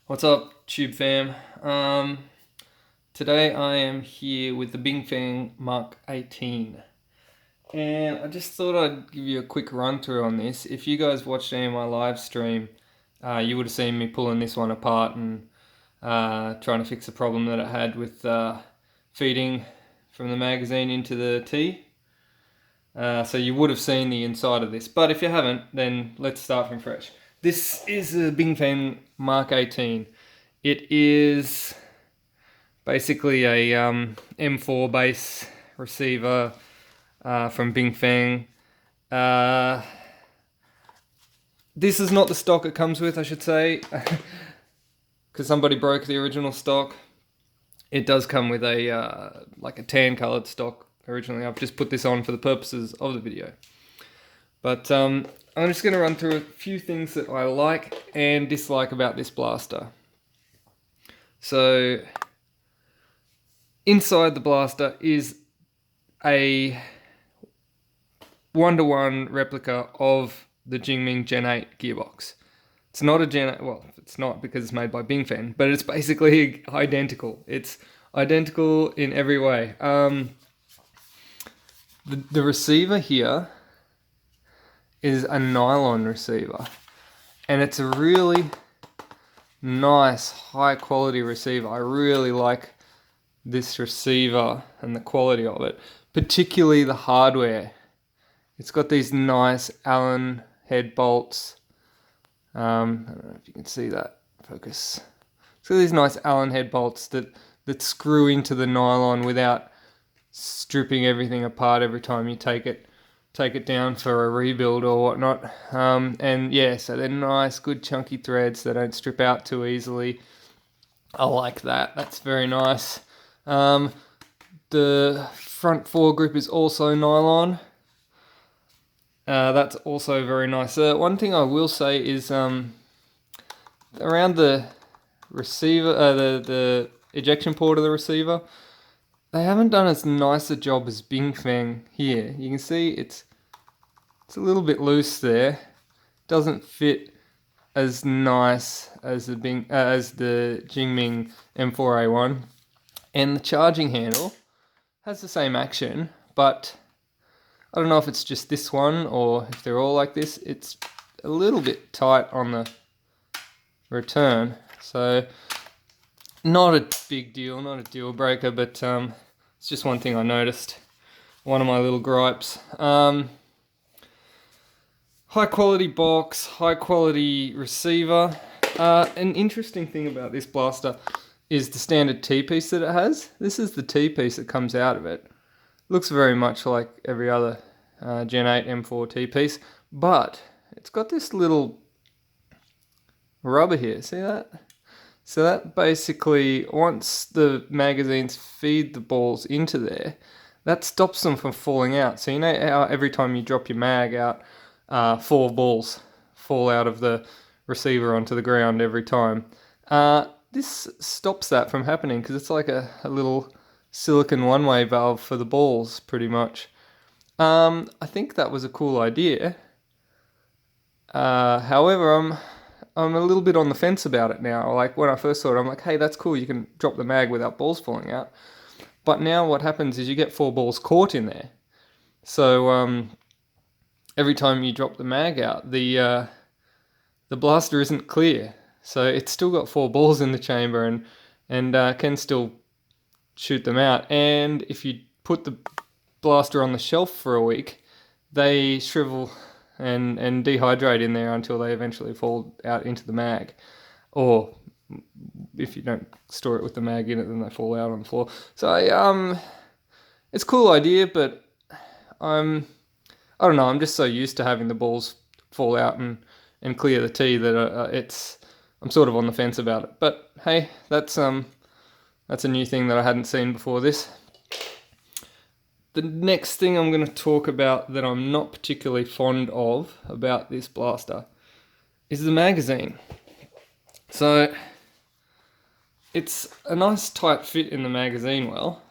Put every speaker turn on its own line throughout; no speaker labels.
What's up, Tube fam? Today I am here with the feng mk18, and I just thought I'd give you a quick run through on this. If you guys watched any of my live stream, you would have seen me pulling this one apart and trying to fix a problem that it had with feeding from the magazine into the tea. So you would have seen the inside of this, but if you haven't, then let's start from fresh. This is a feng mk18. It is basically a M4 base receiver from Feng. This is not the stock it comes with, I should say, because somebody broke the original stock. It does come with a like a tan coloured stock originally. I've just put this on for the purposes of the video. But I'm just going to run through a few things that I like and dislike about this blaster. So, inside the blaster is a 1-to-1 replica of the Jingming Gen 8 gearbox. It's not a Gen 8, well, it's not because it's made by Feng, but it's basically identical. It's identical in every way. The receiver here is a nylon receiver, and it's a really nice high quality receiver. I really like this receiver and the quality of it, particularly the hardware. It's got these nice Allen head bolts. I don't know if you can see that, focus. It's got these nice Allen head bolts that screw into the nylon without stripping everything apart every time you take it down for a rebuild or whatnot. And yeah, so they're nice, good chunky threads. They don't strip out too easily. I like that. That's very nice. The front foregrip is also nylon. That's also very nice. One thing I will say is around the receiver, the ejection port of the receiver, they haven't done as nice a job as Feng here. You can see it's a little bit loose there. Doesn't fit as nice as the Jingming M4A1. And the charging handle has the same action, but I don't know if it's just this one or if they're all like this. It's a little bit tight on the return. So not a big deal, not a deal breaker, but it's just one thing I noticed. One of my little gripes. High quality box, high quality receiver. An interesting thing about this blaster is the standard T-piece that it has. This is the T-piece that comes out of it. Looks very much like every other Gen 8 M4 T-piece, but it's got this little rubber here, see that? So that basically, once the magazines feed the balls into there, that stops them from falling out. So you know how every time you drop your mag out, 4 balls fall out of the receiver onto the ground every time. This stops that from happening because it's like a little silicon one-way valve for the balls, pretty much. I think that was a cool idea. However, I'm a little bit on the fence about it now. Like when I first saw it, I'm like, hey, that's cool. You can drop the mag without balls falling out. But now what happens is you get 4 balls caught in there. So every time you drop the mag out, the blaster isn't clear. So it's still got 4 balls in the chamber and can still shoot them out. And if you put the blaster on the shelf for a week, they shrivel and dehydrate in there until they eventually fall out into the mag. Or if you don't store it with the mag in it, then they fall out on the floor. So it's a cool idea, but I don't know, I'm just so used to having the balls fall out and clear the tee that I'm sort of on the fence about it. But hey, that's a new thing that I hadn't seen before this. The next thing I'm going to talk about that I'm not particularly fond of about this blaster is the magazine. So it's a nice tight fit in the magazine well.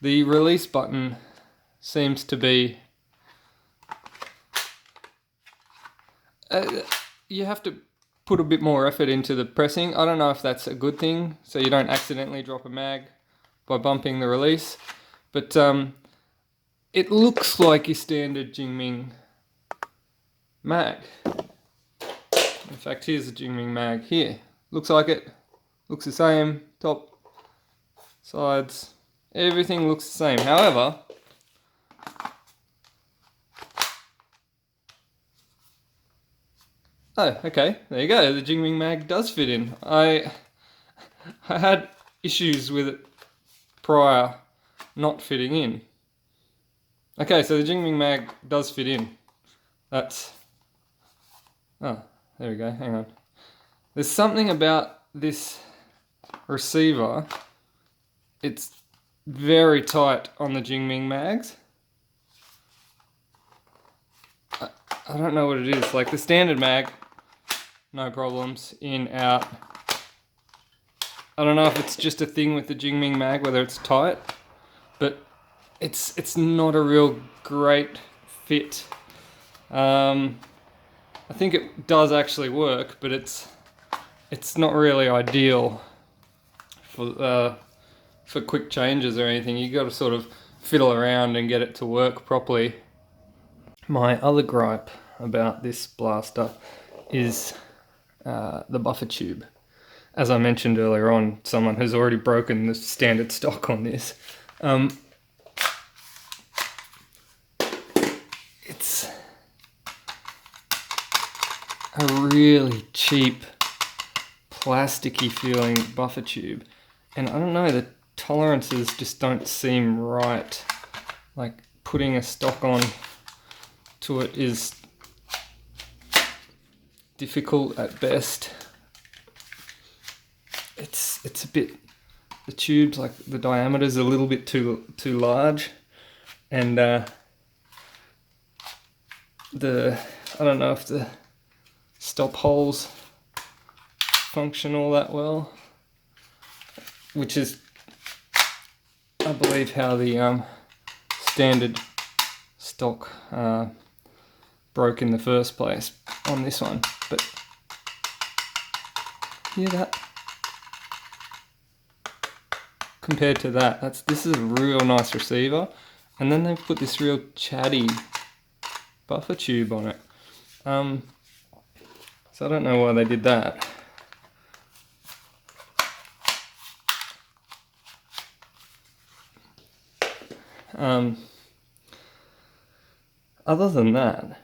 The release button seems to be you have to put a bit more effort into the pressing. I don't know if that's a good thing, so you don't accidentally drop a mag by bumping the release. But it looks like your standard Jingming mag. In fact, here's the Jingming mag here. Looks like it. Looks the same. Top, sides, everything looks the same. However, oh, okay, there you go. The Jingming mag does fit in. I had issues with it prior not fitting in. Okay, so the Jingming mag does fit in. That's... oh, there we go, hang on. There's something about this receiver. It's very tight on the Jingming mags. I don't know what it is. Like the standard mag, no problems, in, out. I don't know if it's just a thing with the Jingming mag, whether it's tight, but it's not a real great fit. I think it does actually work, but it's not really ideal for quick changes or anything. You got to sort of fiddle around and get it to work properly. My other gripe about this blaster is the buffer tube. As I mentioned earlier on, someone has already broken the standard stock on this. It's a really cheap, plasticky feeling buffer tube. And I don't know, the tolerances just don't seem right. Like putting a stock on to it is difficult at best. It's a bit, the tube's like the diameter's a little bit too large, and I don't know if the stop holes function all that well, which is, I believe, how the standard stock broke in the first place on this one. But hear that? Compared to that, this is a real nice receiver, and then they've put this real chatty buffer tube on it. So I don't know why they did that. Other than that,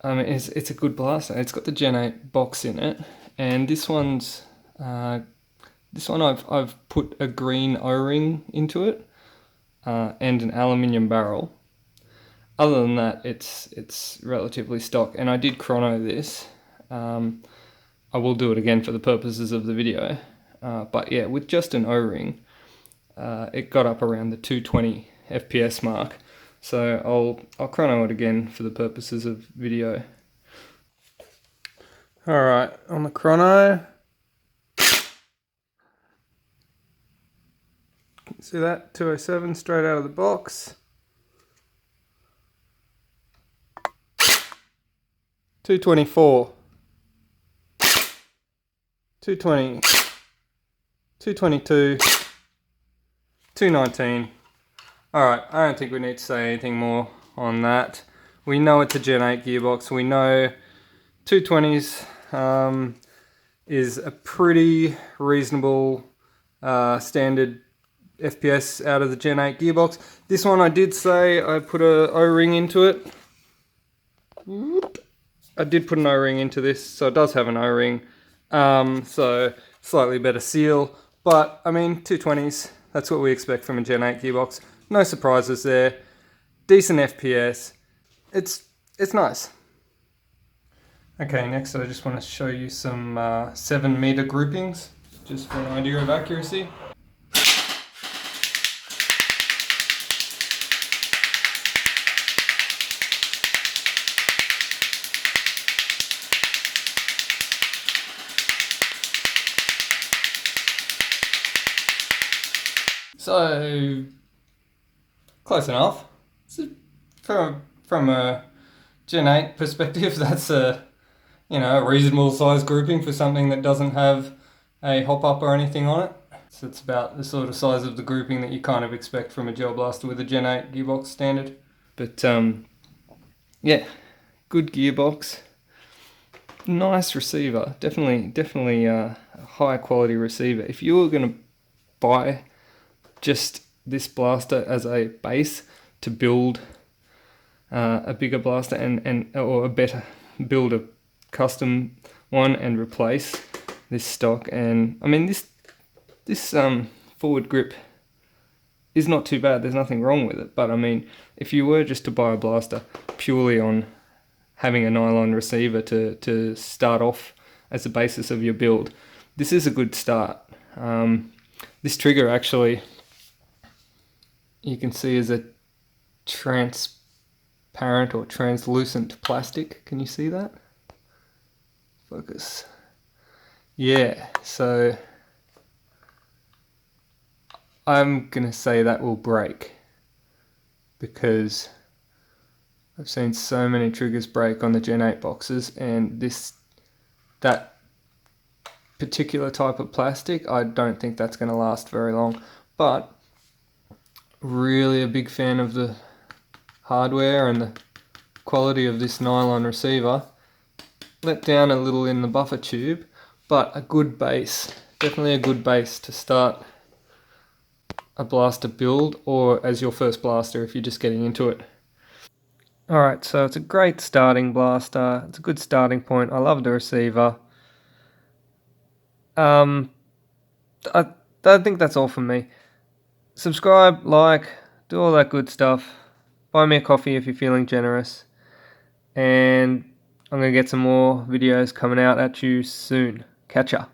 I mean, it's a good blaster. It's got the Gen 8 box in it, and this one I've put a green O-ring into it and an aluminium barrel. Other than that, it's relatively stock, and I did chrono this. I will do it again for the purposes of the video, but yeah, with just an O-ring, it got up around the 220 FPS mark. So I'll chrono it again for the purposes of video. All right, on the chrono. See that? 207 straight out of the box. 224. 220. 222. 219. Alright, I don't think we need to say anything more on that. We know it's a Gen 8 gearbox. We know 220s is a pretty reasonable standard FPS out of the Gen 8 gearbox. This one I did say I put a O-ring into it. I did put an O-ring into this, so it does have an O-ring. So slightly better seal, but I mean 220s, that's what we expect from a Gen 8 gearbox. No surprises there. Decent FPS. It's nice. Okay, next I just want to show you some 7 meter groupings, just for an idea of accuracy. So, close enough. So from a Gen 8 perspective, that's a a reasonable size grouping for something that doesn't have a hop up or anything on it. So it's about the sort of size of the grouping that you kind of expect from a gel blaster with a Gen 8 gearbox standard. But yeah, good gearbox, nice receiver, definitely a high quality receiver. If you were going to buy just this blaster as a base to build a bigger blaster or a better, build a custom one and replace this stock, and I mean this forward grip is not too bad, there's nothing wrong with it, but I mean if you were just to buy a blaster purely on having a nylon receiver to start off as the basis of your build, this is a good start. This trigger actually, you can see, is a transparent or translucent plastic. Can you see that? Focus. Yeah, so I'm gonna say that will break, because I've seen so many triggers break on the Gen 8 boxes, and that particular type of plastic, I don't think that's going to last very long. But really a big fan of the hardware and the quality of this nylon receiver. Let down a little in the buffer tube, but a good base, definitely a good base to start a blaster build, or as your first blaster if you're just getting into it. Alright, so it's a great starting blaster, it's a good starting point. I love the receiver. I think that's all from me. Subscribe, like, do all that good stuff. Buy me a coffee if you're feeling generous. And I'm going to get some more videos coming out at you soon. Catch ya.